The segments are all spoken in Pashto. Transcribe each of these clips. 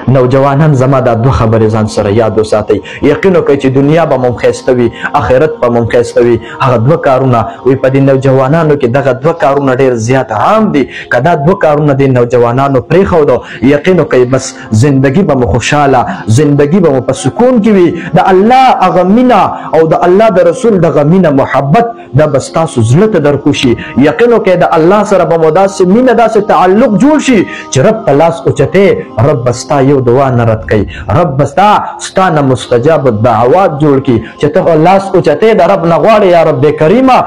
نوجوانان زما دا دوه خبرې ځان سره یاد وساتئ. یقین وکړئ چې دنیا به مو ښایسته وي، آخرت به مو ښایسته وي. هغه دوه کارونه وایي په دې نوجوانانو کې دغه دوه کارونه ډېر زیات عام دي. که دا دوه کارونه د نوجوانانو پرېښودو، یقین وکړئ بس زندگی به مو خوشحاله، زندگی به مو په سکون کې وي. د الله هغه مینه او د الله د رسول دغه مینه محبت دا به ستاسو زړه ته درکوشي. یقین وکړئ د الله سره به مو داسې مینه، داسې تعلق جوړ شي چې رب ته لاس اوچتې، رب به ستا یو دعا نه رد کوي، رب به ستا نه مستجاب الدعوات جوړ کړي چې ته لاس اوچتې د رب نه غواړې یا رب کریمه،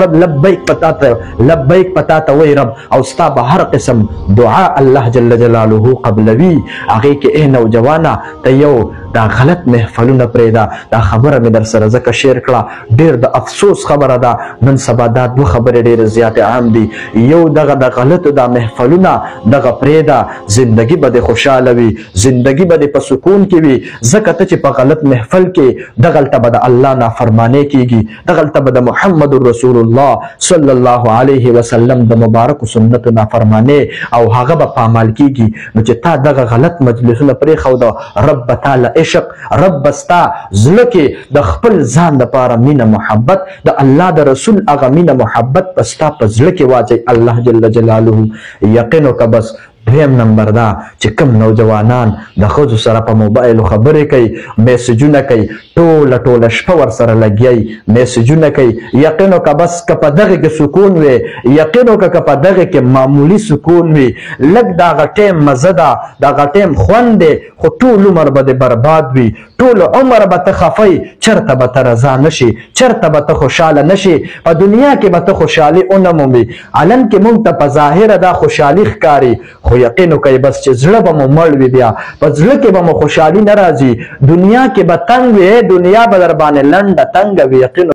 رب لبیک پتا ته وایي رب، او ستا به هر قسم دعا الله جل جلاله قبلوي. هغې کې ای نوجوانه ته یو دا غلط محفلونه پرېږده. دا خبره مې در سره ځکه شیر کړه، ډېر د افسوس خبره ده. نن سبا دا دوه خبرې ډېرې زیاتې عام دي. یو دغه د غلطو دا محفلونه دغه پرېږده، زندگی به دې خوشحاله وي، زندگی به دې په سکون کې وي. ځکه ته چې په غلط محفل کې دغلته به د الله نافرمانۍ کېږي، دغلته به د محمد رسول الله صلی الله علیه وسلم د مبارکو سنتو نافرمانۍ او هغه به پامال کېږي. نو چې تا دغه غلط مجلسونه پرېښوده، رب به تا له عشق، رب به ستا زړه کې د خپل ځان دپاره مینه محبت، د الله د رسول هغه مینه محبت به ستا په زړه کې واچوي الله جل جلاله. یقین وکړه بس دویم نمبر دا چې کوم نوجوانان د ښځو سره په موبایلو خبرې کوي، میسجونه کوي، ټوله شپه ورسره لګیایي، میسجونه کوي. یقین وکړه بس که په دغې کې سکون وي، یقین وکړه که په دغې کې معمولي سکون وي، لږ د هغه ټیم مزه ده، د هغه ټیم خوند دی، خو ټول عمر به دې برباد وي، ټول عمر به ته خفی، چرته به ته رضا نشي، چرته به ته خوشحاله نشي. په دنیا کې به ته خوشحالي ونه مومي. علن کې موږ ته په ظاهره دا خوشحالي ښکاري، خو یقین وکړئ بس چې زړه به مو مړ وي، بیا په زړه کې به مو خوشحالي نه راځي. دنیا کې به تنګ وي، دنیا به در باندې لنډه تنګه وي. یقین